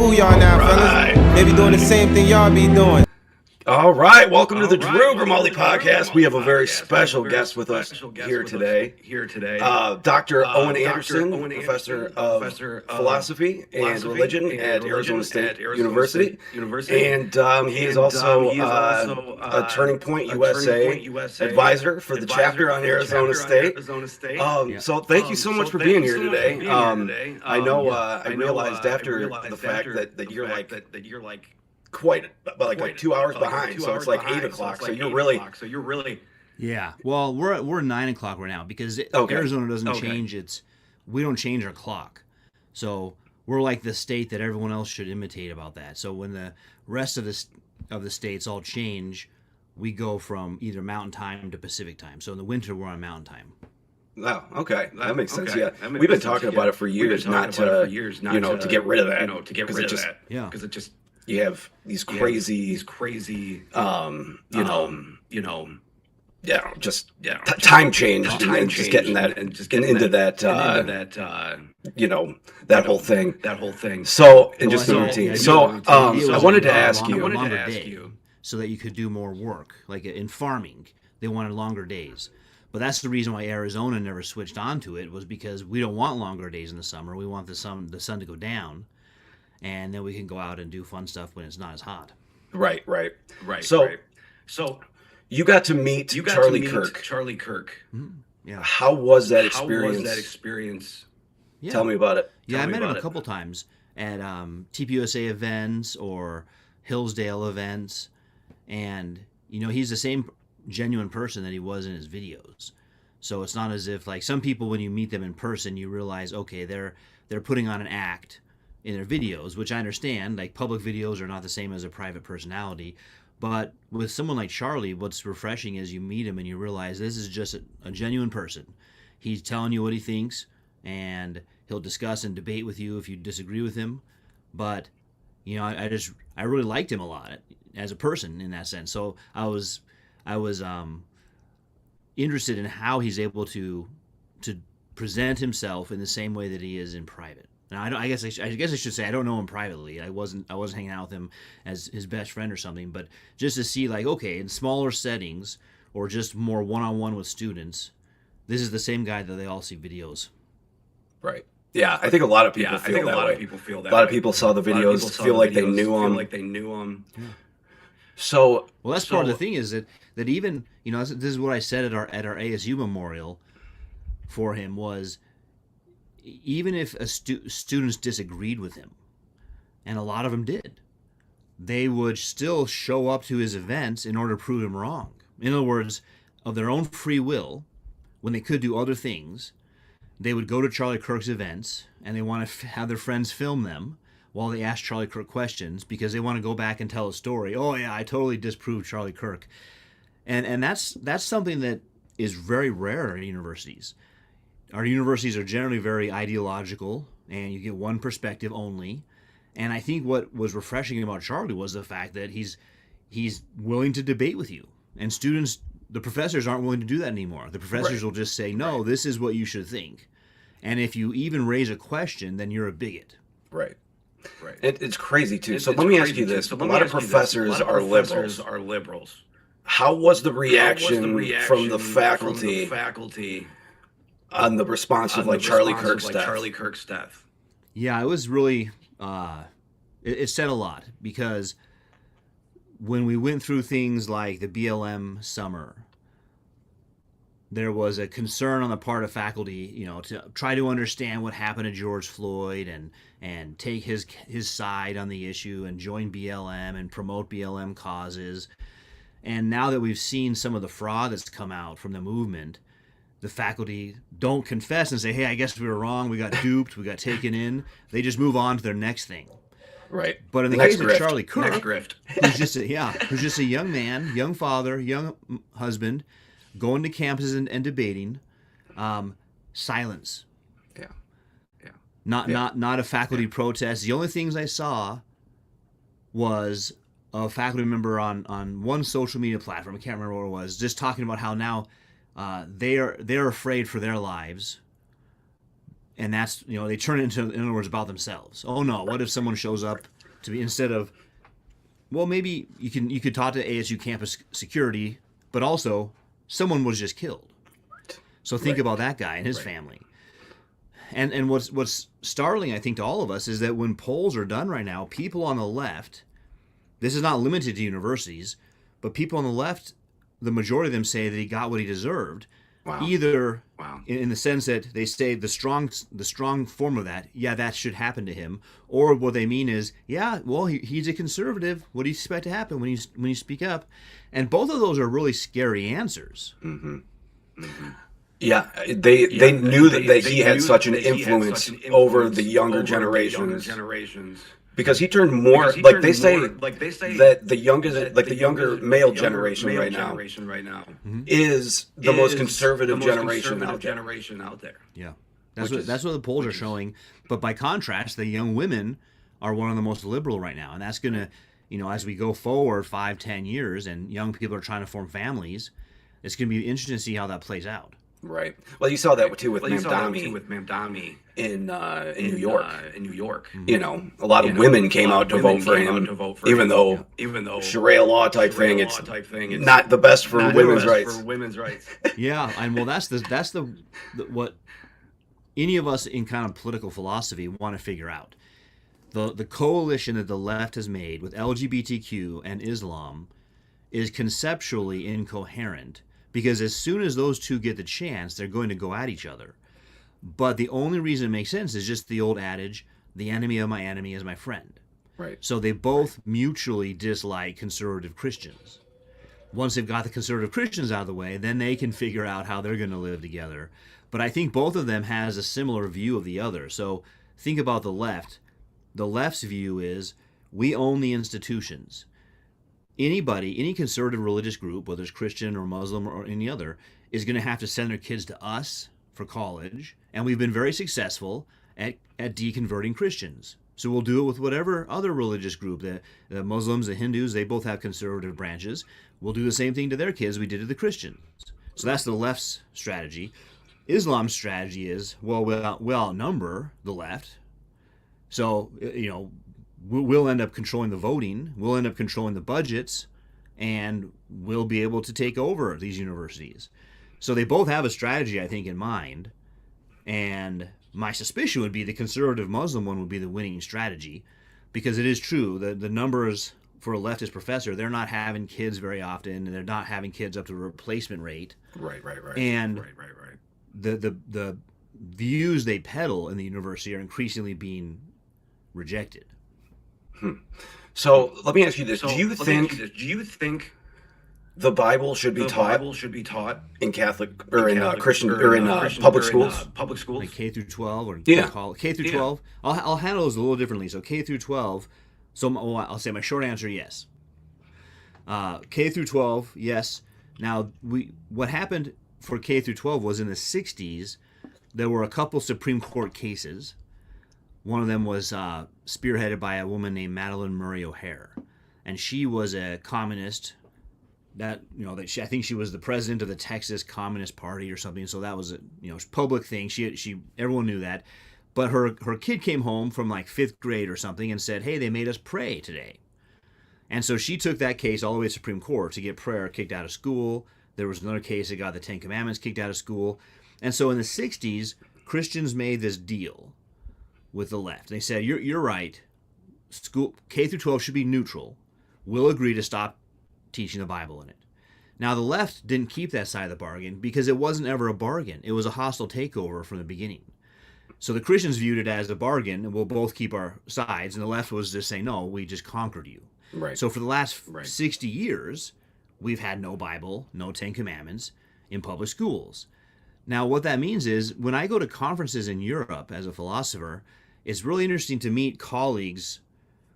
fool y'all now, fellas. They be doing the same thing y'all be doing. All right, welcome to the Drew Grimaldi podcast. We have a very special guest with us here today. Dr. Owen Anderson, professor of philosophy and religion at Arizona State University. And he is also a Turning Point USA advisor for the chapter on Arizona State. So thank you so much for being here today. I know I realized after the fact that you're like quite like 2 hours behind, so it's like 8 o'clock. So you're really yeah. Well, we're 9 o'clock right now because Arizona doesn't change we don't change our clock, so we're like the state that everyone else should imitate about that. So when the rest of the states all change, we go from either Mountain Time to Pacific Time. So in the winter we're on Mountain Time. Oh, okay. That makes sense. Yeah, we've been talking about it for years, not to get rid of that. Because it just you have these crazy, time change and just getting that and just getting into that, that whole thing. So, and just the routine. So, I wanted to ask you, so that you could do more work, like in farming, they wanted longer days. But that's the reason why Arizona never switched onto it, was because we don't want longer days in the summer. We want the sun to go down. And then we can go out and do fun stuff when it's not as hot. Right. So you got to meet Charlie Kirk. Mm-hmm. Yeah. How was that experience? Yeah. Tell me about it. Yeah, I met him a couple times at TPUSA events or Hillsdale events, and he's the same genuine person that he was in his videos. So it's not as if, like, some people, when you meet them in person, you realize, okay, they're putting on an act in their videos, which I understand. Like, public videos are not the same as a private personality. But with someone like Charlie, what's refreshing is you meet him and you realize this is just a genuine person. He's telling you what he thinks, and he'll discuss and debate with you if you disagree with him. But I really liked him a lot as a person in that sense. So I was interested in how he's able to present himself in the same way that he is in private. Now, I guess I should say I don't know him privately. I wasn't hanging out with him as his best friend or something, but just to see, like, okay, in smaller settings or just more one-on-one with students, this is the same guy that they all see videos. Right. Yeah, I think a lot of people feel that way. A lot of people saw the videos, feel like they knew him. Yeah. So, well, that's part of the thing is that even, this is what I said at our ASU memorial for him was, even if students disagreed with him, and a lot of them did, they would still show up to his events in order to prove him wrong. In other words, of their own free will, when they could do other things, they would go to Charlie Kirk's events, and they want to have their friends film them while they ask Charlie Kirk questions, because they want to go back and tell a story. Oh yeah, I totally disproved Charlie Kirk. And that's something that is very rare at universities. Our universities are generally very ideological, and you get one perspective only. And I think what was refreshing about Charlie was the fact that he's willing to debate with you. And students, the professors aren't willing to do that anymore. The professors will just say, no, this is what you should think. And if you even raise a question, then you're a bigot. Right. It's crazy, too. So let me ask you this. A lot of professors are liberals. How was the reaction from the faculty on the response of, like, Charlie Kirk's death? Yeah, it was really, it said a lot, because when we went through things like the BLM summer, there was a concern on the part of faculty, to try to understand what happened to George Floyd and take his side on the issue and join BLM and promote BLM causes. And now that we've seen some of the fraud that's come out from the movement, the faculty don't confess and say, hey, I guess we were wrong, we got duped, we got taken in. They just move on to their next thing. Right. But in the case of Charlie Kirk, who's just a young man, young father, young husband, going to campuses and debating, silence. Yeah. Not a faculty protest. The only things I saw was a faculty member on one social media platform, I can't remember what it was, just talking about how now they're afraid for their lives, and that's, they turn it into, in other words, about themselves. Oh no, what if someone shows up to be, instead of, well, maybe you could talk to ASU campus security, but also someone was just killed. So think about that guy and his family. And what's startling, I think, to all of us is that when polls are done right now, people on the left, this is not limited to universities, but people on the left, the majority of them say that he got what he deserved. Wow. Either in the sense that they say the strong form of that, that should happen to him, or what they mean is, he's a conservative. What do you expect to happen when you speak up? And both of those are really scary answers. Mm-hmm. Mm-hmm. Yeah, they knew that he had such an influence over the younger generations. Because he turned more, they say that the younger male generation right now is the most conservative generation out there. Yeah, that's what the polls are showing. But by contrast, the young women are one of the most liberal right now, and that's gonna, as we go forward 5-10 years, and young people are trying to form families, it's gonna be interesting to see how that plays out. Right. Well, you saw that too with Mamdani in New York. Mm-hmm. A lot of women came out to vote for him, even though Sharia law type thing, it's not the best for women's rights. Yeah, and well, that's the what any of us in kind of political philosophy want to figure out. The coalition that the left has made with LGBTQ and Islam is conceptually incoherent. Because as soon as those two get the chance, they're going to go at each other. But the only reason it makes sense is just the old adage, the enemy of my enemy is my friend. Right. So they both mutually dislike conservative Christians. Once they've got the conservative Christians out of the way, then they can figure out how they're going to live together. But I think both of them has a similar view of the other. So think about the left. The left's view is, we own the institutions. Any conservative religious group, whether it's Christian or Muslim or any other, is going to have to send their kids to us for college, and we've been very successful at deconverting Christians. So we'll do it with whatever other religious group, the Muslims, the Hindus, they both have conservative branches. We'll do the same thing to their kids we did to the Christians. So that's the left's strategy. Islam's strategy is, we'll outnumber the left. So, we'll end up controlling the voting, we'll end up controlling the budgets, and we'll be able to take over these universities. So they both have a strategy, I think, in mind. And my suspicion would be the conservative Muslim one would be the winning strategy, because it is true that the numbers for a leftist professor, they're not having kids very often, and they're not having kids up to a replacement rate. Right. And the views they peddle in the university are increasingly being rejected. So let me ask you this: Do you think the Bible should be taught in Catholic or in Christian or in public schools? Like K through 12 or K through 12. I'll handle those a little differently. So K through 12. So I'll say my short answer: yes. K through 12, yes. Now what happened for K through 12 was in the 60s. There were a couple Supreme Court cases. One of them was spearheaded by a woman named Madalyn Murray O'Hair, and she was a communist. I think she was the president of the Texas Communist Party or something. So that was a public thing. Everyone knew that, but her kid came home from like 5th grade or something and said, "Hey, they made us pray today," and so she took that case all the way to Supreme Court to get prayer kicked out of school. There was another case that got the Ten Commandments kicked out of school, and so in the 60s, Christians made this deal with the left. They said, you're right, school K through 12 should be neutral. We'll agree to stop teaching the Bible in it. Now the left didn't keep that side of the bargain because it wasn't ever a bargain. It was a hostile takeover from the beginning. So the Christians viewed it as a bargain, and we'll both keep our sides, and the left was just saying, no, we just conquered you. Right. So for the last 60 years, we've had no Bible, no Ten Commandments in public schools. Now what that means is when I go to conferences in Europe as a philosopher, it's really interesting to meet colleagues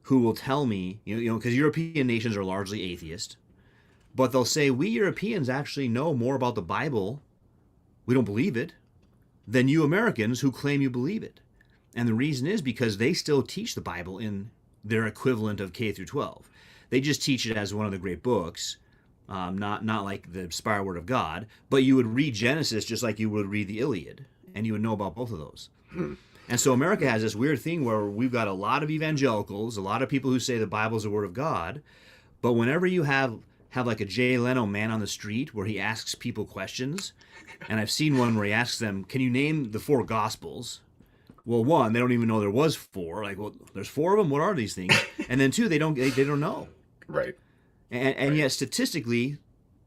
who will tell me, because European nations are largely atheist, but they'll say, we Europeans actually know more about the Bible, we don't believe it, than you Americans who claim you believe it. And the reason is because they still teach the Bible in their equivalent of K through 12. They just teach it as one of the great books, not like the inspired word of God, but you would read Genesis just like you would read the Iliad, and you would know about both of those. And so America has this weird thing where we've got a lot of evangelicals, a lot of people who say the Bible is the Word of God, but whenever you have like a Jay Leno man on the street where he asks people questions, and I've seen one where he asks them, can you name the 4 Gospels? Well, 1, they don't even know there was 4. Like, well, there's 4 of them. What are these things? And then 2, they don't know. Right. And yet statistically,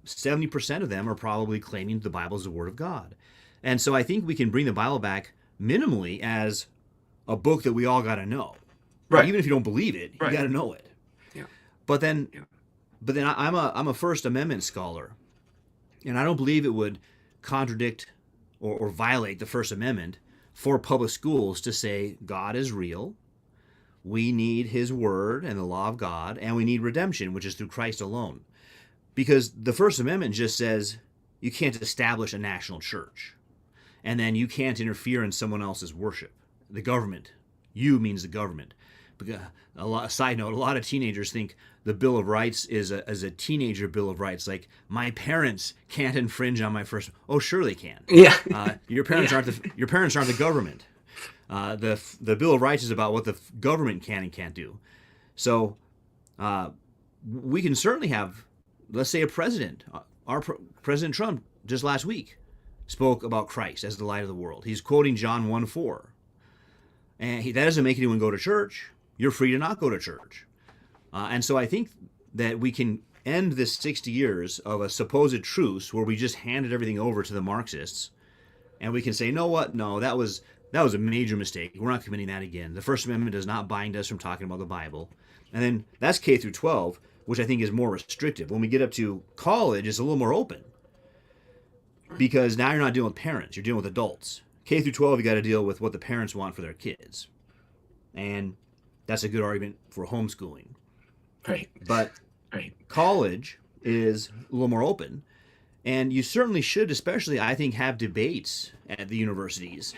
70% of them are probably claiming the Bible is the Word of God. And so I think we can bring the Bible back minimally as a book that we all got to know. Right. Even if you don't believe it, you got to know it. Yeah. But then I'm a First Amendment scholar, and I don't believe it would contradict or violate the First Amendment for public schools to say God is real, we need His Word and the law of God, and we need redemption, which is through Christ alone. Because the First Amendment just says you can't establish a national church, and then you can't interfere in someone else's worship. The government. You means the government. Side note, a lot of teenagers think the Bill of Rights is a teenager Bill of Rights. Like, my parents can't infringe on my first. Oh, sure they can. Yeah. Your parents aren't the government. The Bill of Rights is about what the government can and can't do. So we can certainly have, let's say, a president. President Trump just last week spoke about Christ as the light of the world. He's quoting John 1:4. And that doesn't make anyone go to church. You're free to not go to church. And so I think that we can end this 60 years of a supposed truce where we just handed everything over to the Marxists, and we can say, no, that was a major mistake. We're not committing that again. The First Amendment does not bind us from talking about the Bible. And then that's K through 12, which I think is more restrictive. When we get up to college, it's a little more open, because now you're not dealing with parents, you're dealing with adults. K through 12, you got to deal with what the parents want for their kids. And that's a good argument for homeschooling. Right. But college is a little more open. And you certainly should, especially, I think, have debates at the universities.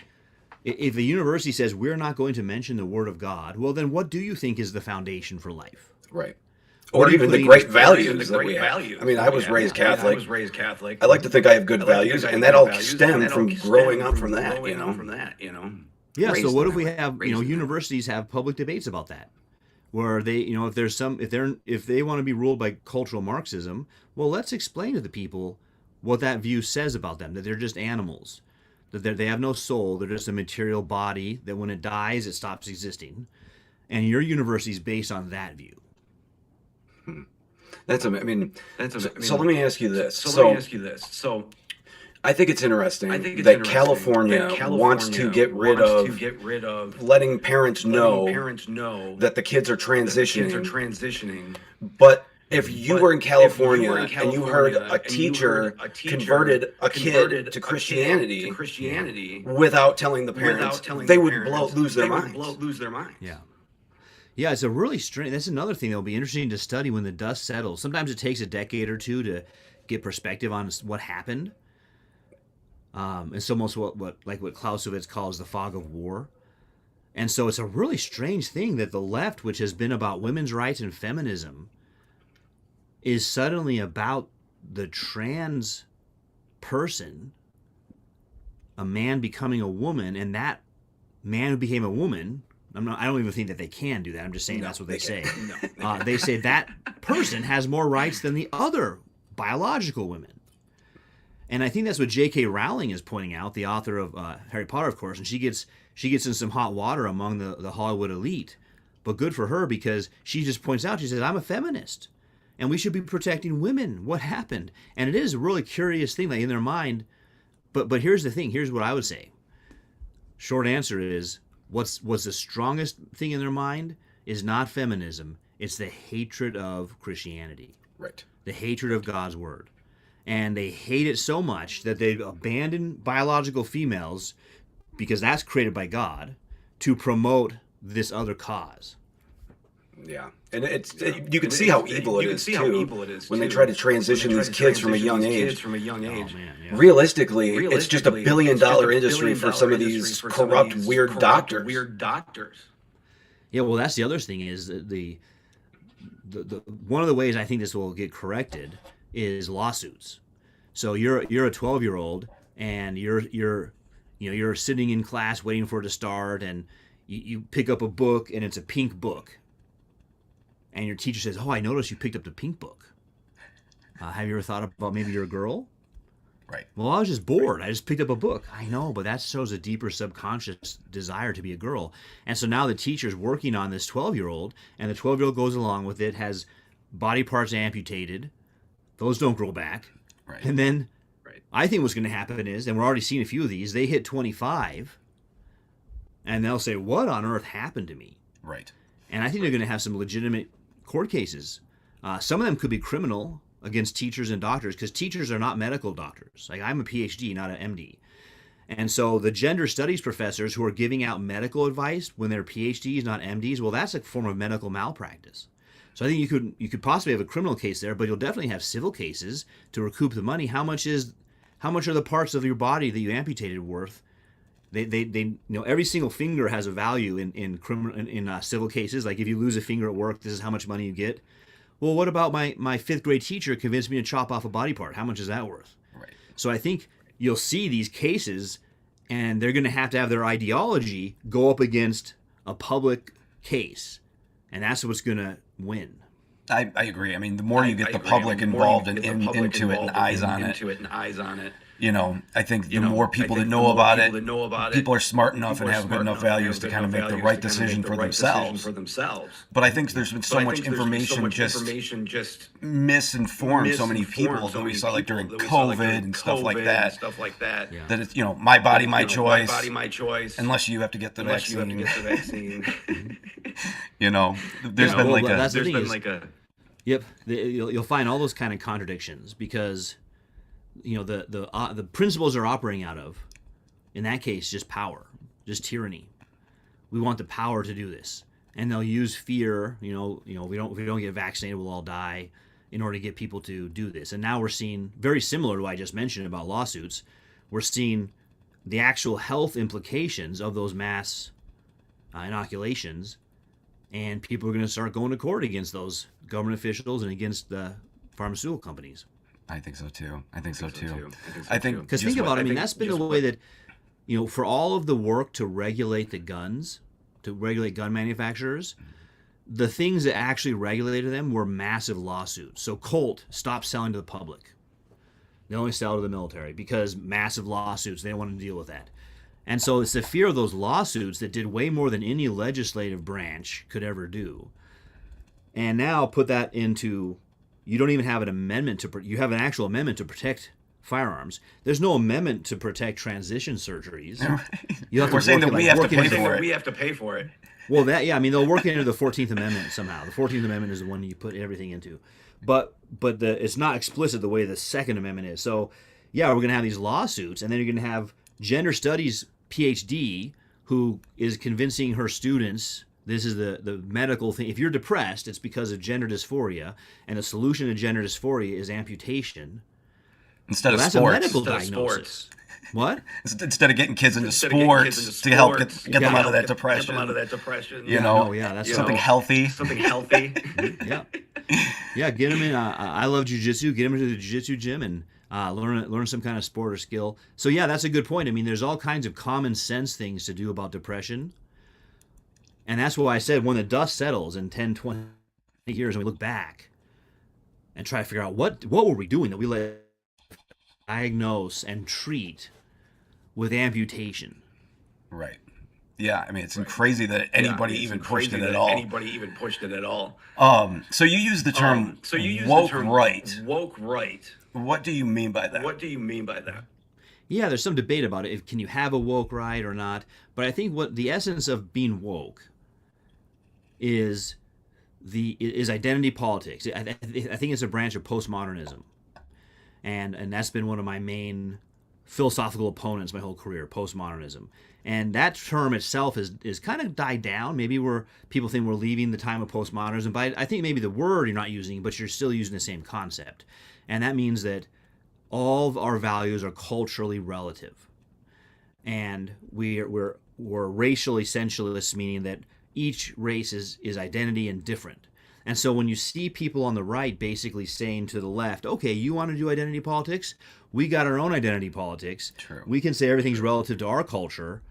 If a university says we're not going to mention the Word of God, well, then what do you think is the foundation for life? Right. Or even the great values that we have. I mean, I was raised Catholic. I like to think I have good values, and that all stemmed from growing up from that, you know. Yeah, so what if we have, universities have public debates about that, where they, if they want to be ruled by cultural Marxism, well, let's explain to the people what that view says about them, that they're just animals, that they have no soul, they're just a material body, that when it dies, it stops existing. And your university is based on that view. So let me ask you this. So I think it's interesting that California wants to get rid of letting parents know that the kids are transitioning. But if you were in California and you heard a teacher converted a kid to Christianity without telling the parents, they would lose their minds. Yeah. Yeah, it's a really strange. That's another thing that'll be interesting to study when the dust settles. Sometimes it takes a decade or two to get perspective on what happened. It's almost what Clausewitz calls the fog of war. And so it's a really strange thing that the left, which has been about women's rights and feminism, is suddenly about the trans person, a man becoming a woman, and that man who became a woman. I don't even think that they can do that. I'm just saying that's what they say. They say that person has more rights than the other biological women. And I think that's what J.K. Rowling is pointing out, the author of Harry Potter, of course. And she gets in some hot water among the Hollywood elite. But good for her, because she just points out, she says, I'm a feminist, and we should be protecting women. What happened? And it is a really curious thing, like in their mind. But here's the thing. Here's what I would say. Short answer is, what's the strongest thing in their mind is not feminism. It's the hatred of Christianity. Right. The hatred of God's word. And they hate it so much that they abandon biological females, because that's created by God, to promote this other cause. Yeah. And you can see how evil it is, too, when they try to transition these kids from a young age. Oh, man, yeah. Realistically, it's just $1 billion industry for some of these corrupt, weird doctors. Yeah, well, that's the other thing is the one of the ways I think this will get corrected is lawsuits. So you're a 12-year-old and you're you're sitting in class waiting for it to start, and you pick up a book, and it's a pink book. And your teacher says, "Oh, I noticed you picked up the pink book. Have you ever thought about maybe you're a girl?" Right. Well, I was just bored. I just picked up a book. I know, but that shows a deeper subconscious desire to be a girl. And so now the teacher's working on this 12-year-old, and the 12-year-old goes along with it, has body parts amputated. Those don't grow back. Right. And then I think what's going to happen is, and we're already seeing a few of these, they hit 25, and they'll say, "What on earth happened to me?" Right. And I think they're going to have some legitimate court cases. Some of them could be criminal against teachers and doctors, because teachers are not medical doctors. Like, I'm a PhD, not an MD. And so the gender studies professors who are giving out medical advice when they're PhDs, not MDs, well, that's a form of medical malpractice. So I think you could possibly have a criminal case there, but you'll definitely have civil cases to recoup the money. How much are the parts of your body that you amputated worth? They every single finger has a value in civil cases. Like, if you lose a finger at work, this is how much money you get. Well, what about my fifth grade teacher convinced me to chop off a body part? How much is that worth? Right. So I think you'll see these cases, and they're going to have their ideology go up against a public case, and that's what's going to win. I agree. I mean, the more you get the public involved and into it and eyes on it, I think the more people that know about it, people are smart enough and have good enough values to kind of make the right decision for themselves. But I think there's been so much information just misinformed so many people that we saw, like during COVID and stuff like that. That it's, my body, my choice, unless you have to get the vaccine. There's been like a Yep, you'll find all those kind of contradictions, because the principles they're operating out of, in that case, just power, just tyranny. We want the power to do this, and they'll use fear. If we don't get vaccinated, we'll all die, in order to get people to do this. And now we're seeing, very similar to what I just mentioned about lawsuits, we're seeing the actual health implications of those mass inoculations. And people are going to start going to court against those government officials and against the pharmaceutical companies. I think so too. Because think about it. That's been the way that, for all of the work to regulate the guns, to regulate gun manufacturers, the things that actually regulated them were massive lawsuits. So Colt stopped selling to the public. They only sell to the military because massive lawsuits. They don't want to deal with that. And so it's the fear of those lawsuits that did way more than any legislative branch could ever do. And now put that into, you don't even have an amendment you have an actual amendment to protect firearms. There's no amendment to protect transition surgeries. We're saying that we have to pay for it. Well, they'll work into the 14th Amendment somehow. The 14th Amendment is the one you put everything into. But it's not explicit the way the Second Amendment is. So, we're going to have these lawsuits, and then you're going to have gender studies PhD who is convincing her students this is the medical thing. If you're depressed, it's because of gender dysphoria, and the solution to gender dysphoria is amputation. Instead of that's sports. A medical diagnosis. What? Instead of getting kids into sports to help get them out of that depression. That's something healthy. Get them in. I love jiu-jitsu. Get them into the jiu-jitsu gym and learn some kind of sport or skill. So that's a good point. I mean, there's all kinds of common sense things to do about depression. And that's why I said, when the dust settles in 10, 20 years and we look back and try to figure out what were we doing that we let diagnose and treat with amputation. Right. Yeah, I mean, it's crazy that anybody even pushed it at all. So you use the term woke right. Woke right. What do you mean by that? Yeah, there's some debate about it. Can you have a woke right or not? But I think what the essence of being woke is identity politics. I think it's a branch of postmodernism, and that's been one of my main philosophical opponents my whole career, postmodernism. And that term itself is kind of died down. Maybe people think we're leaving the time of postmodernism, but I think maybe the word you're not using, but you're still using the same concept. And that means that all of our values are culturally relative, and we're racial essentialists, meaning that each race is identity and different. And so when you see people on the right basically saying to the left, okay, you want to do identity politics? We got our own identity politics. True. We can say everything's relative to our culture,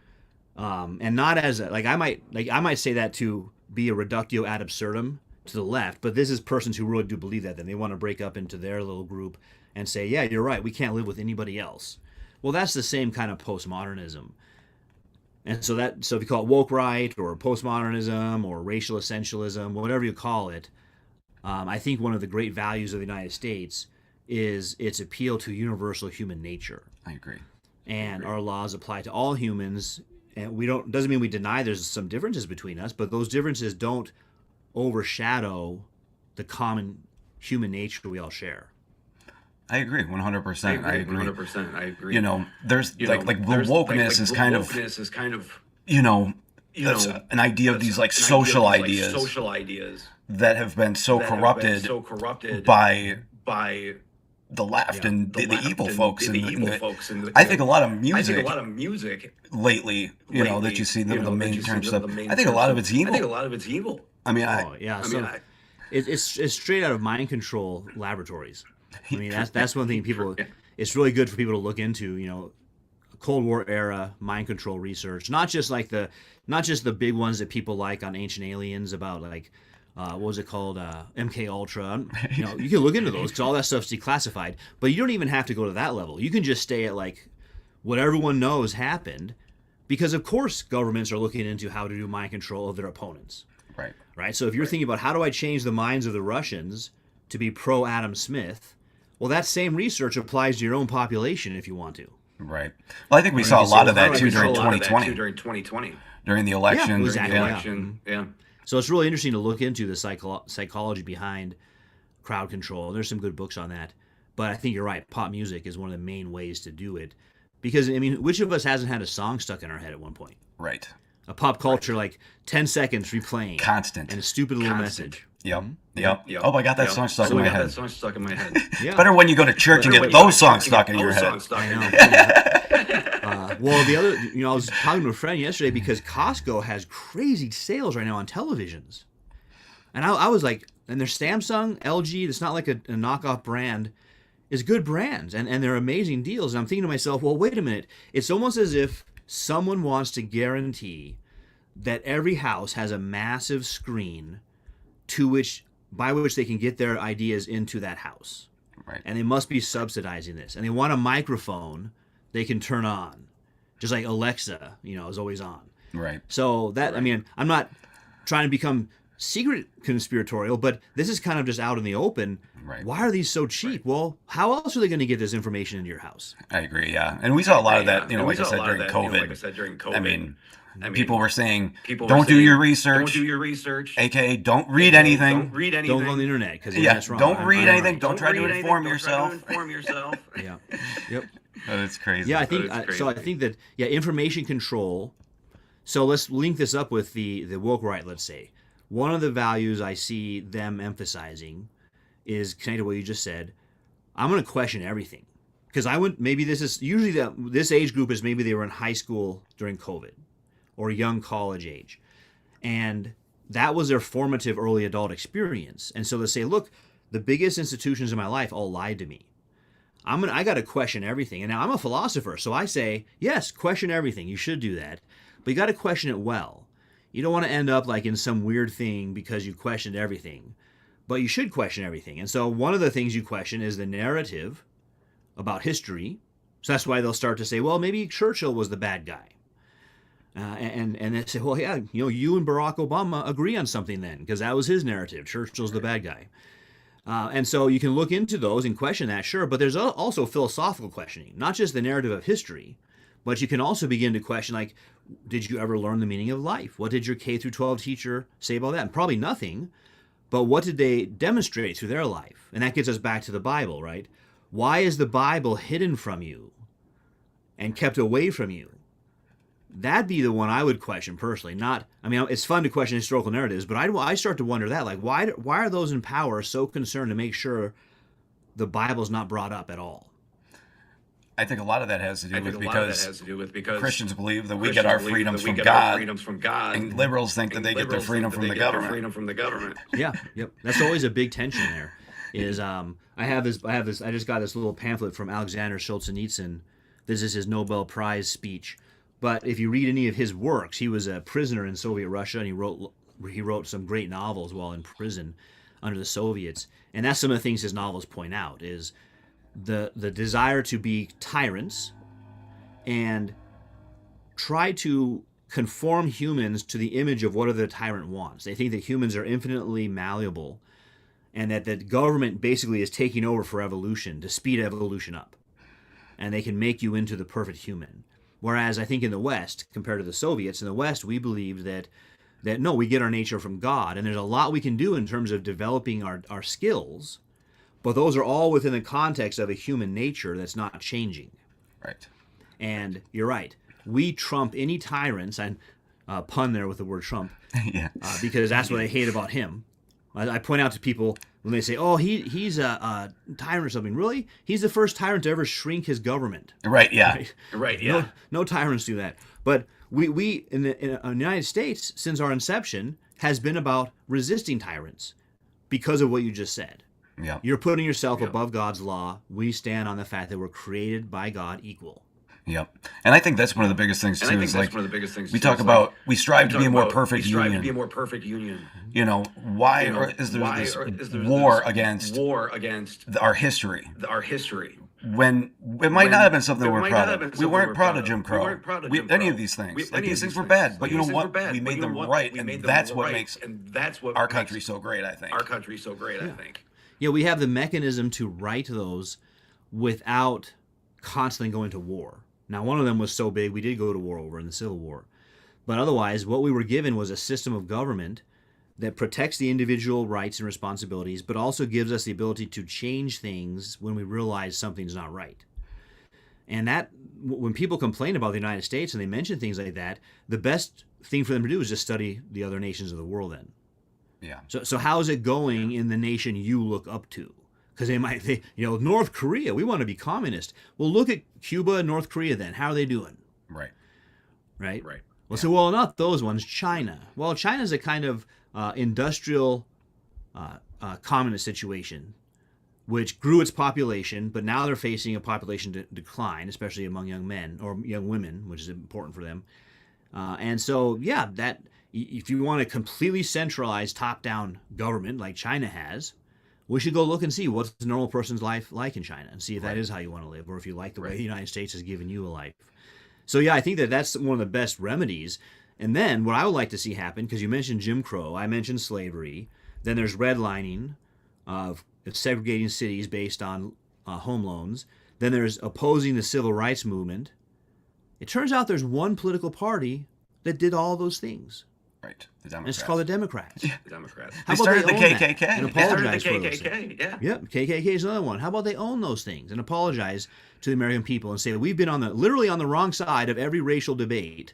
and not as I might say that to be a reductio ad absurdum to the left, but this is persons who really do believe that. Then they want to break up into their little group and say, yeah, you're right, we can't live with anybody else. Well, that's the same kind of postmodernism. And so if you call it woke right or postmodernism or racial essentialism, whatever you call it, I think one of the great values of the United States is its appeal to universal human nature. I agree. And our laws apply to all humans, and doesn't mean we deny there's some differences between us, but those differences don't overshadow the common human nature we all share. I agree 100%. I agree 100%. I agree. You know, there's the wokeness is kind of that's an idea of these like social ideas that have been so corrupted by the left and the evil folks and I think a lot of music lately, that you see the mainstream stuff. I think a lot of it's evil. I mean, it's straight out of mind control laboratories. I mean, that's one thing people. It's really good for people to look into. Cold War era mind control research, not just the big ones that people like on Ancient Aliens about what was it called, MK Ultra. You can look into those because all that stuff's declassified. But you don't even have to go to that level. You can just stay at what everyone knows happened, because of course governments are looking into how to do mind control of their opponents. Right. So if you're thinking about how do I change the minds of the Russians to be pro Adam Smith, well, that same research applies to your own population if you want to. Right. Well, I think we saw a lot of that too during 2020. During the election. Yeah, exactly. Yeah. So it's really interesting to look into the psychology behind crowd control. There's some good books on that. But I think you're right. Pop music is one of the main ways to do it. Because, I mean, which of us hasn't had a song stuck in our head at one point? Right. A pop culture, 10 seconds replaying. Constant. And a stupid little message. Yep. Oh, I got that song stuck in my head. Yeah. Better when you go to church and get those songs stuck in your head. I know. Well, the other, I was talking to a friend yesterday because Costco has crazy sales right now on televisions. And I was like, and they're Samsung, LG, it's not like a knockoff brand, is good brands. And they're amazing deals. And I'm thinking to myself, well, wait a minute. It's almost as if someone wants to guarantee that every house has a massive screen by which they can get their ideas into that house. Right. And they must be subsidizing this. And they want a microphone they can turn on. Just like Alexa, is always on. Right. So I mean, I'm not trying to become secret conspiratorial, but this is kind of just out in the open. Right. Why are these so cheap? Right. Well, how else are they going to get this information into your house? I agree, yeah. And we saw a lot of that, like I said, during COVID. I mean, people were saying, don't do your research. AKA, don't read anything. Don't go on the internet because that's wrong. Don't read anything. Don't try to inform yourself. Yeah. Yep. Oh, that's crazy. Yeah, I think so. I think that information control. So let's link this up with the woke right. Let's say one of the values I see them emphasizing is connected to what you just said. I'm going to question everything because maybe this is usually this age group is maybe they were in high school during COVID or young college age, and that was their formative early adult experience. And so they say, look, the biggest institutions in my life all lied to me. I got to question everything. And now I'm a philosopher, so I say, yes, question everything. You should do that. But you got to question it well. You don't want to end up in some weird thing because you questioned everything. But you should question everything. And so one of the things you question is the narrative about history. So that's why they'll start to say, well, maybe Churchill was the bad guy. And they say, well, yeah, you and Barack Obama agree on something then, because that was his narrative. Churchill's the bad guy. And so you can look into those and question that, sure, but there's also philosophical questioning, not just the narrative of history, but you can also begin to question, did you ever learn the meaning of life? What did your K through 12 teacher say about that? And probably nothing, but what did they demonstrate through their life? And that gets us back to the Bible, right? Why is the Bible hidden from you and kept away from you? That'd be the one I would question personally. It's fun to question historical narratives, but I start to wonder that, why are those in power so concerned to make sure the Bible's not brought up at all? I think a lot of that has to do with because Christians believe that we get our freedoms from God, and liberals think that they get their freedom from the government. Yeah, yep. That's always a big tension there. Is I just got this little pamphlet from Alexander Solzhenitsyn. This is his Nobel Prize speech. But if you read any of his works, he was a prisoner in Soviet Russia, and he wrote some great novels while in prison under the Soviets. And that's some of the things his novels point out is the desire to be tyrants and try to conform humans to the image of whatever the tyrant wants. They think that humans are infinitely malleable and that the government basically is taking over for evolution to speed evolution up. And they can make you into the perfect human. Whereas I think in the West, compared to the Soviets, in the West we believe that no, we get our nature from God. And there's a lot we can do in terms of developing our skills. But those are all within the context of a human nature that's not changing. Right. And you're right. We trump any tyrants, and pun there with the word Trump, Yeah. Because that's what I hate about him. I point out to people when they say, "Oh, he's a tyrant or something." Really? He's the first tyrant to ever shrink his government. Right. Yeah. Right. Yeah. No tyrants do that. But we in the United States, since our inception, has been about resisting tyrants because of what you just said. Yeah. You're putting yourself above God's law. We stand on the fact that we're created by God equal. Yep. And I think that's one of the biggest things too. We talk about we strive to be a more perfect union. You know, why is there this war against our history? When it might not have been something we're proud of. We weren't proud of Jim Crow. Any of these things. Like these things were bad, but you know what? We made them right, and that's what makes our country so great, I think. Yeah, we have the mechanism to right those without constantly going to war. Now, one of them was so big we did go to war over in the Civil War. But otherwise, what we were given was a system of government that protects the individual rights and responsibilities, but also gives us the ability to change things when we realize something's not right. And that, when people complain about the United States and they mention things like that, the best thing for them to do is just study the other nations of the world then. Yeah. So how is it going in the nation you look up to? Because they might think, North Korea, we want to be communist. Well, look at Cuba and North Korea then. How are they doing? Right. Well, so, well, not those ones. China. Well, China's a kind of industrial communist situation, which grew its population, but now they're facing a population decline, especially among young men or young women, which is important for them. And so, yeah, that if you want a completely centralized top-down government like China has, we should go look and see what's a normal person's life like in China and see if that is how you want to live or if you like the way the United States has given you a life. So, yeah, I think that's one of the best remedies. And then what I would like to see happen, because you mentioned Jim Crow, I mentioned slavery, then there's redlining of segregating cities based on home loans, then there's opposing the civil rights movement. It turns out there's one political party that did all those things. Right, the Democrats. And it's called the Democrats. Yeah. The Democrats. They started the KKK. And apologize for those things. Yeah. Yep, KKK is another one. How about they own those things and apologize to the American people and say that we've been literally on the wrong side of every racial debate.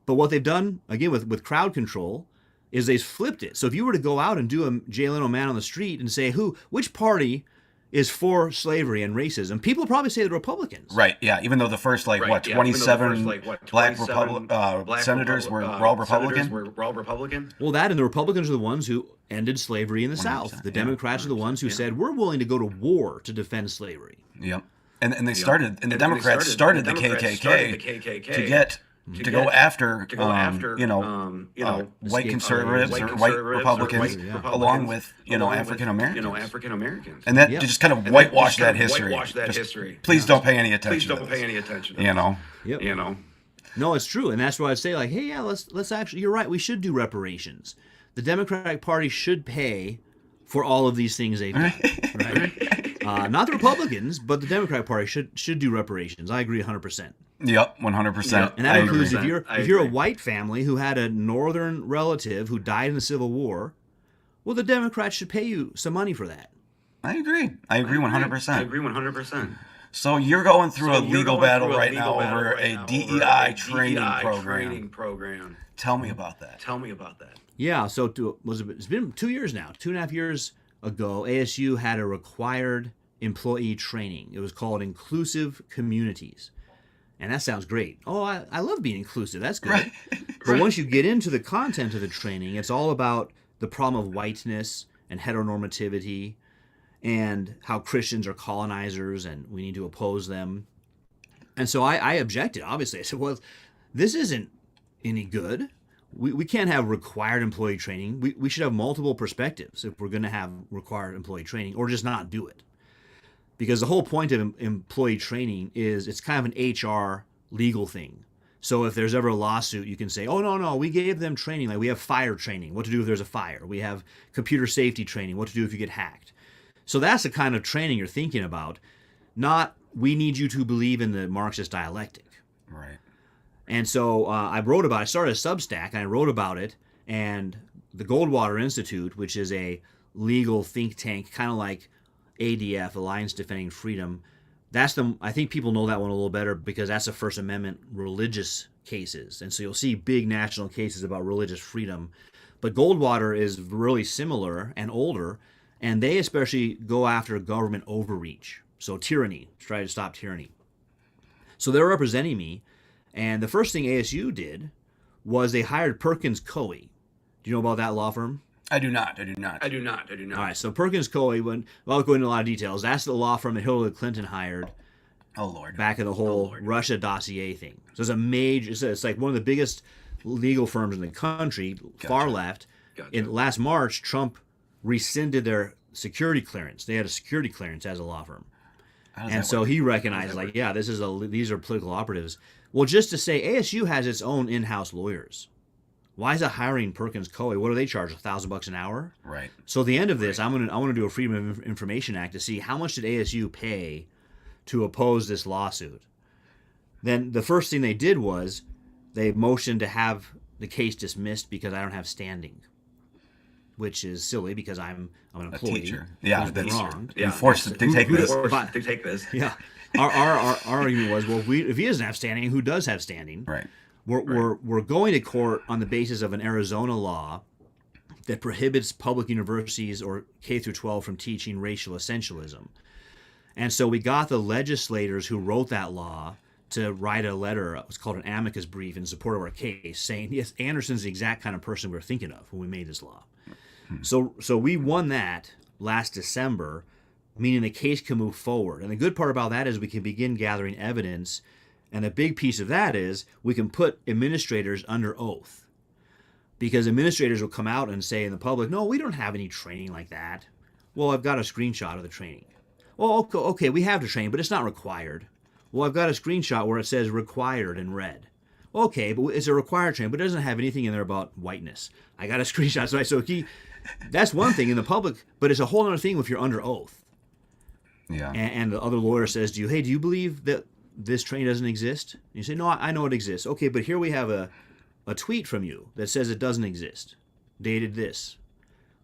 But what they've done, again, with crowd control, is they've flipped it. So if you were to go out and do a Jay Leno man on the street and say, which party is for slavery and racism, people probably say the Republicans. Right, yeah, even though the first, 27 black senators were all Republican. Well, that and the Republicans are the ones who ended slavery in the South. The Democrats are the ones who said, we're willing to go to war to defend slavery. Yep. And they started, and the Democrats started the KKK to go after, white conservatives or white Republicans, along with, African Americans. And that just kind of whitewashed that history. Please don't pay any attention to this. No, it's true. And that's why I say, hey, yeah, let's actually, you're right, we should do reparations. The Democratic Party should pay for all of these things they've done. Right? Not the Republicans, but the Democratic Party should do reparations. I agree 100%. Yep, 100%. And that includes if you're a white family who had a northern relative who died in the Civil War, well, the Democrats should pay you some money for that. I agree 100%. So you're going through a legal battle right now over a DEI training program. Tell me about that. Yeah, so it's been 2 years now. 2.5 years ago, ASU had a required employee training. It was called Inclusive Communities. And that sounds great. Oh, I love being inclusive. That's good. Right. But once you get into the content of the training, it's all about the problem of whiteness and heteronormativity and how Christians are colonizers and we need to oppose them. And so I objected, obviously. I said, well, this isn't any good. We can't have required employee training. We should have multiple perspectives if we're going to have required employee training, or just not do it. Because the whole point of employee training is it's kind of an HR legal thing. So if there's ever a lawsuit, you can say, oh, no, we gave them training. Like we have fire training, what to do if there's a fire. We have computer safety training, what to do if you get hacked. So that's the kind of training you're thinking about, not we need you to believe in the Marxist dialectic. Right. And so I started a Substack, and I wrote about it, and the Goldwater Institute, which is a legal think tank, kind of like ADF, Alliance Defending Freedom, I think people know that one a little better because that's the First Amendment religious cases. And so you'll see big national cases about religious freedom. But Goldwater is really similar and older, and they especially go after government overreach. So tyranny, try to stop tyranny. So they're representing me, and the first thing ASU did was they hired Perkins Coie. Do you know about that law firm? I do not. All right, so Perkins Coie, I'll go into a lot of details. That's the law firm that Hillary Clinton hired. Oh, Lord. Back in the whole Russia dossier thing. So it's a major, it's like one of the biggest legal firms in the country, far left. In last March, Trump rescinded their security clearance. They had a security clearance as a law firm. And so he recognized, like, yeah, these are political operatives. Well, just to say, ASU has its own in-house lawyers. Why is it hiring Perkins Coie? What do they charge? $1,000 an hour? Right. So at the end of this, I want to do a Freedom of Information Act to see how much did ASU pay to oppose this lawsuit. Then the first thing they did was they motioned to have the case dismissed because I don't have standing, which is silly because I'm an employee. A teacher. Yeah, that's wrong. You're forced to take this. Yeah. Our argument was, well, if he doesn't have standing, who does have standing? Right. We're going to court on the basis of an Arizona law that prohibits public universities or K through 12 from teaching racial essentialism. And so we got the legislators who wrote that law to write a letter. It was called an amicus brief in support of our case, saying, yes, Anderson's the exact kind of person we were thinking of when we made this law. So we won that last December, meaning the case can move forward. And the good part about that is we can begin gathering evidence. And a big piece of that is we can put administrators under oath, because administrators will come out and say in the public, no, we don't have any training like that. Well, I've got a screenshot of the training. Well, okay, we have the training, but it's not required. Well, I've got a screenshot where it says required in red. Okay, but it's a required training, but it doesn't have anything in there about whiteness. I got a screenshot. So that's one thing in the public, but it's a whole other thing if you're under oath. Yeah. And the other lawyer says to you, hey, do you believe that this training doesn't exist? And you say, no, I know it exists. Okay, but here we have a tweet from you that says it doesn't exist. Dated this.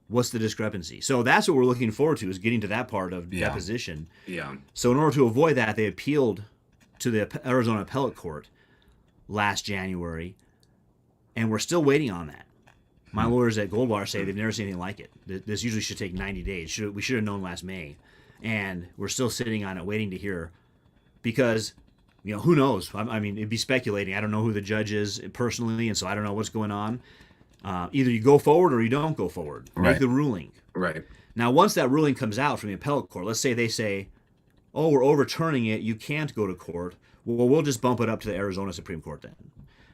What's the discrepancy? So that's what we're looking forward to, is getting to that part of deposition. Yeah. So in order to avoid that, they appealed to the Arizona Appellate Court last January, and we're still waiting on that. My lawyers at Goldwater say they've never seen anything like it. This usually should take 90 days. We should have known last May. And we're still sitting on it, waiting to hear, because, who knows? I mean, it'd be speculating. I don't know who the judge is personally, and so I don't know what's going on. Either you go forward or you don't go forward. Make the ruling. Right. Now, once that ruling comes out from the appellate court, let's say they say, oh, we're overturning it, you can't go to court. Well, we'll just bump it up to the Arizona Supreme Court then.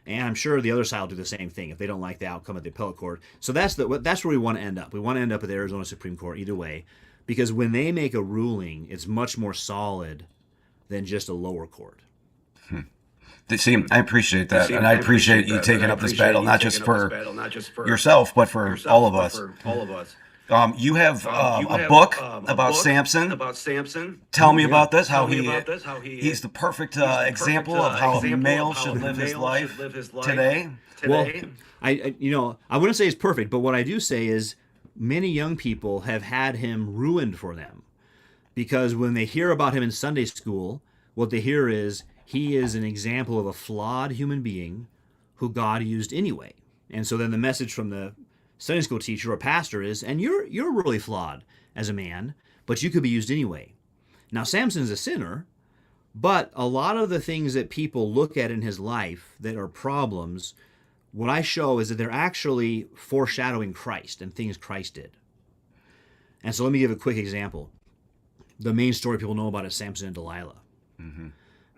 And I'm sure the other side will do the same thing if they don't like the outcome of the appellate court. So that's where we want to end up. We want to end up at the Arizona Supreme Court either way, because when they make a ruling, it's much more solid than just a lower court. See, I appreciate that, and I appreciate you taking up this battle, not just for yourself, but for all of us. You have a book about Samson. Tell me about this. How he's the perfect example of how a male should live his life today. Well, I wouldn't say it's perfect, but what I do say is many young people have had him ruined for them, because when they hear about him in Sunday school, what they hear is he is an example of a flawed human being who God used anyway. And so then the message from the Sunday school teacher or pastor is, and you're really flawed as a man, but you could be used anyway. Now, Samson's a sinner, but a lot of the things that people look at in his life that are problems, what I show is that they're actually foreshadowing Christ and things Christ did. And so let me give a quick example. The main story people know about is Samson and Delilah. Mm-hmm.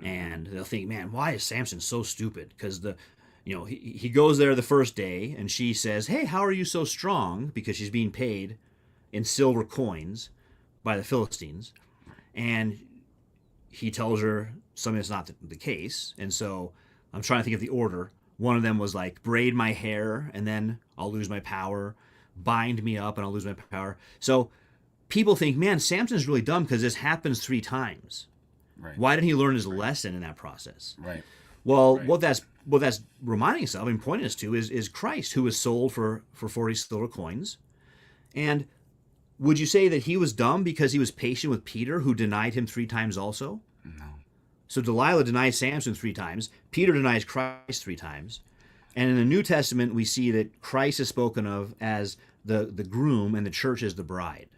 And they'll think, man, why is Samson so stupid? Because he goes there the first day, and she says, hey, how are you so strong? Because she's being paid in silver coins by the Philistines. And he tells her something that's not the case. And so I'm trying to think of the order. One of them was like, braid my hair, and then I'll lose my power. Bind me up, and I'll lose my power. So people think, man, Samson's really dumb because this happens 3 times. Right. Why didn't he learn his lesson in that process? Right. Well, what that's reminding us of and pointing us to is Christ, who was sold for 40 silver coins. And would you say that he was dumb because he was patient with Peter, who denied him 3 times also? No. So Delilah denies Samson 3 times. Peter denies Christ 3 times. And in the New Testament, we see that Christ is spoken of as the groom and the church as the bride.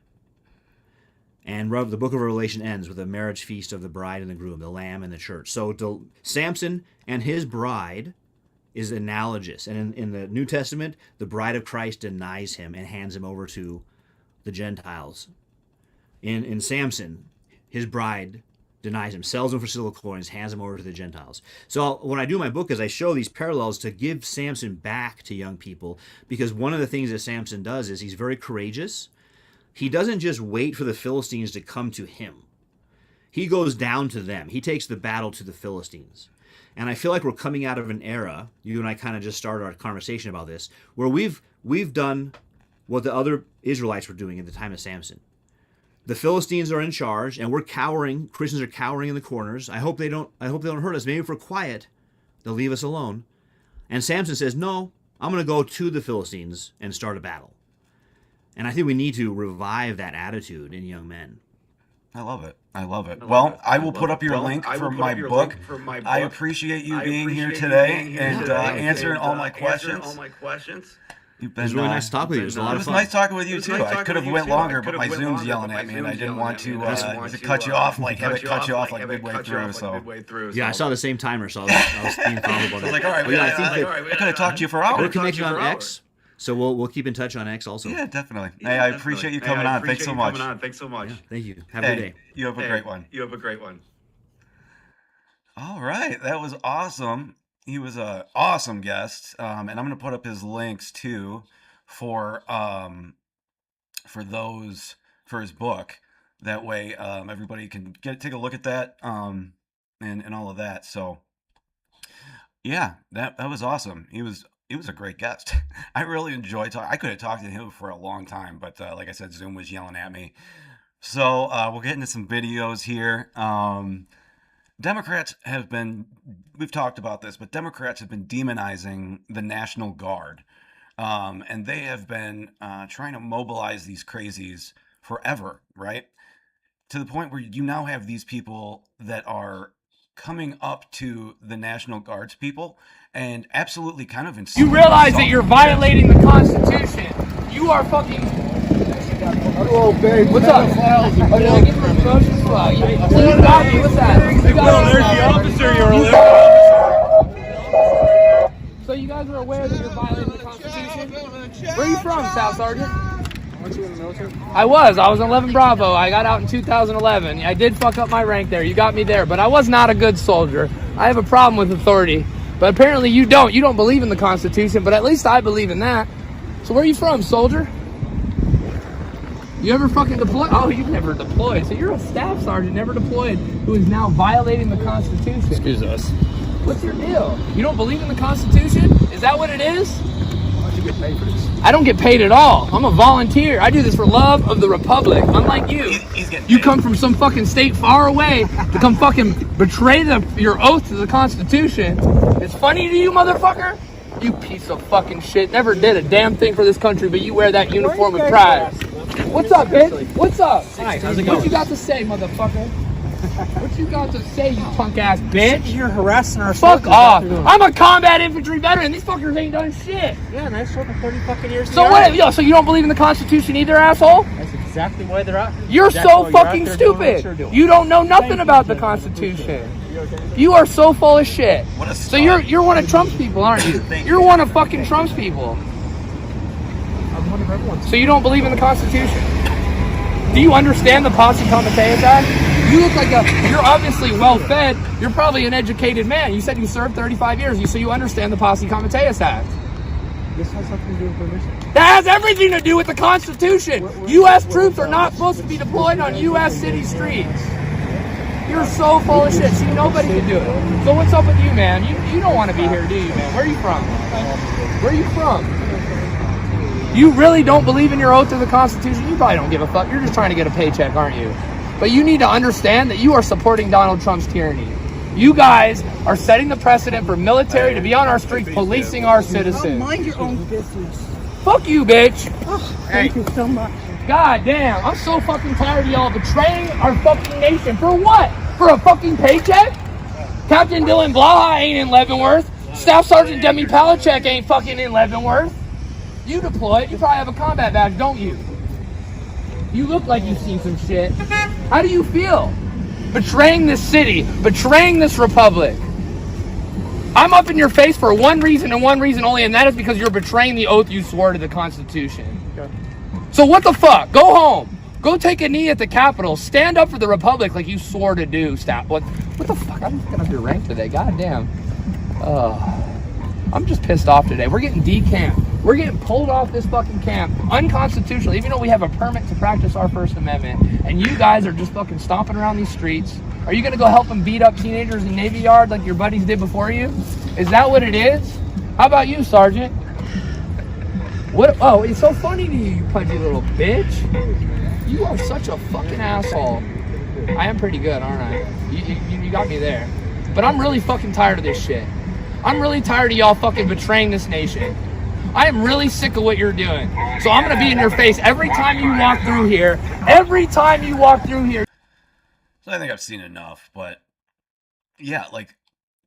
And the book of Revelation ends with a marriage feast of the bride and the groom, the lamb and the church. So Samson and his bride is analogous. And in the New Testament, the bride of Christ denies him and hands him over to the Gentiles. In Samson, his bride denies him, sells him for silver coins, hands him over to the Gentiles. So when I do my book is I show these parallels to give Samson back to young people, because one of the things that Samson does is he's very courageous. He doesn't just wait for the Philistines to come to him. He goes down to them. He takes the battle to the Philistines. And I feel like we're coming out of an era, you and I kind of just started our conversation about this, where we've done what the other Israelites were doing at the time of Samson. The Philistines are in charge, and we're cowering. Christians are cowering in the corners. I hope they don't hurt us. Maybe if we're quiet, they'll leave us alone. And Samson says, no, I'm going to go to the Philistines and start a battle. And I think we need to revive that attitude in young men. I love it. Well, I will put up your link for my book. I appreciate you being here today and answering all my questions. It was really nice to talk with you. It was a lot of fun. It was nice talking with you too. I could have went longer, but my Zoom's yelling at me, and I didn't want to cut you off, like midway through. So yeah, I saw the same timer, so I was being thoughtful about it. I was like, all right, I could have talked to you for hours. We're connected on X, so we'll keep in touch on X also. Yeah, definitely. Hey, I appreciate you coming on. Thanks so much. Yeah, thank you. Have a good day. You have a great one. All right, that was awesome. He was an awesome guest, and I'm going to put up his links too for his book. That way, everybody can take a look at that and all of that. So, yeah, that was awesome. He was a great guest. I really enjoyed talking. I could have talked to him for a long time, but like I said, Zoom was yelling at me. So we'll get into some videos here. Democrats we've talked about this, but Democrats have been demonizing the National Guard. And they have been trying to mobilize these crazies forever, right? To the point where you now have these people that are coming up to the National Guard's people and absolutely kind of insulting. You realize that you're violating the Constitution. You are fucking... Hello, babe. What's up? Oh, did I get my promotions? You got me. What's that? There's the officer you're So you guys are aware that you're violating the Constitution? Where are you from, Staff Sergeant? Weren't you in the military? I was 11 Bravo. I got out in 2011. I did fuck up my rank there. You got me there. But I was not a good soldier. I have a problem with authority. But apparently you don't. You don't believe in the Constitution, but at least I believe in that. So where are you from, soldier? You ever fucking deployed? Oh, you've never deployed. So you're a staff sergeant, never deployed, who is now violating the Constitution. Excuse us. What's your deal? You don't believe in the Constitution? Is that what it is? How much you get paid for this? I don't get paid at all. I'm a volunteer. I do this for love of the Republic. Unlike you. You come from some fucking state far away to come fucking betray your oath to the Constitution. It's funny to you, motherfucker? You piece of fucking shit. Never did a damn thing for this country, but you wear that uniform with pride. What's up, bitch? What's up? Hi, how's it going? What you got to say, motherfucker? What you got to say, you punk ass bitch? You're harassing our Fuck off! I'm a combat infantry veteran. These fuckers ain't done shit. Yeah, and I served for 30 fucking years. So what? Yo, so you don't believe in the Constitution either, asshole? As you can exactly why they're out here. You're Exactly so why you're out fucking there doing what you're stupid. doing. You don't know nothing about the Constitution. You are so full of shit. What a So start. you're one of Trump's people, aren't you? You're one of fucking Trump's people. I'm one of everyone's. So you don't believe in the Constitution? Do you understand the Posse Comitatus Act? You look like you're obviously well fed. You're probably an educated man. You said you served 35 years. So you understand the Posse Comitatus Act. This has something to do with permission. That has everything to do with the Constitution. U.S. troops are not supposed to be deployed on U.S. city streets. You're so full of shit. See, nobody can do it. So what's up with you, man? You don't want to be here, do you, man? Where are you from? Where are you from? You really don't believe in your oath to the Constitution? You probably don't give a fuck. You're just trying to get a paycheck, aren't you? But you need to understand that you are supporting Donald Trump's tyranny. You guys are setting the precedent for military to be on our streets policing our citizens. Mind your own business. Fuck you, bitch. Oh, thank you so much. God damn, I'm so fucking tired of y'all betraying our fucking nation. For what? For a fucking paycheck? Captain Dylan Blaha ain't in Leavenworth. Staff Sergeant Demi Palachek ain't fucking in Leavenworth. You deployed. You probably have a combat badge, don't you? You look like you've seen some shit. How do you feel? Betraying this city, betraying this republic. I'm up in your face for one reason and one reason only, and that is because you're betraying the oath you swore to the Constitution. So what the fuck? Go home. Go take a knee at the Capitol. Stand up for the republic like you swore to do. Stop. What the fuck? I'm looking up your rank today. God damn. I'm just pissed off today. We're getting decamped. We're getting pulled off this fucking camp unconstitutionally, even though we have a permit to practice our First Amendment. And you guys are just fucking stomping around these streets. Are you gonna go help them beat up teenagers in Navy Yard like your buddies did before you? Is that what it is? How about you, Sergeant? What? Oh, it's so funny to you pudgy little bitch. You are such a fucking asshole. I am pretty good, aren't I? You got me there. But I'm really fucking tired of this shit. I'm really tired of y'all fucking betraying this nation. I am really sick of what you're doing. So I'm gonna be in your face every time you walk through here. Every time you walk through here. So I think I've seen enough, but yeah, like,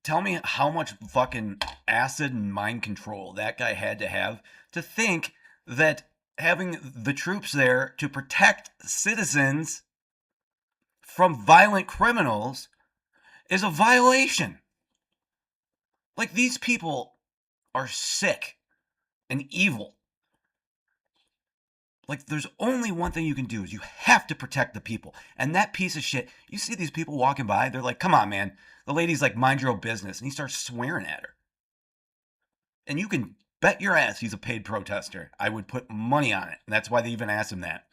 tell me how much fucking acid and mind control that guy had to have to think that having the troops there to protect citizens from violent criminals is a violation. Like, these people are sick and evil. Like, there's only one thing you can do is you have to protect the people. And that piece of shit, you see these people walking by, they're like, come on, man. The lady's like, mind your own business. And he starts swearing at her. And you can bet your ass he's a paid protester. I would put money on it. And that's why they even asked him that.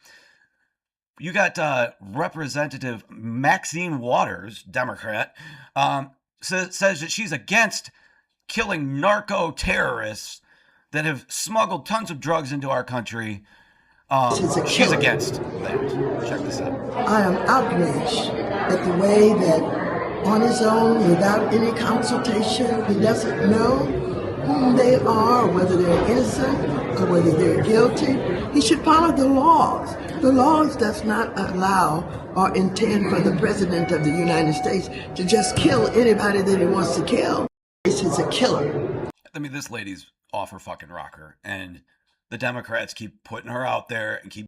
You got Representative Maxine Waters, Democrat, says that she's against killing narco-terrorists that have smuggled tons of drugs into our country. She's against that. Check this out. I am outraged at the way that on his own, without any consultation, he doesn't know whom they are, whether they're innocent or whether they're guilty. He should follow the laws. The laws does not allow or intend for the President of the United States to just kill anybody that he wants to kill. This is a killer. I mean, this lady's off her fucking rocker, and the Democrats keep putting her out there and keep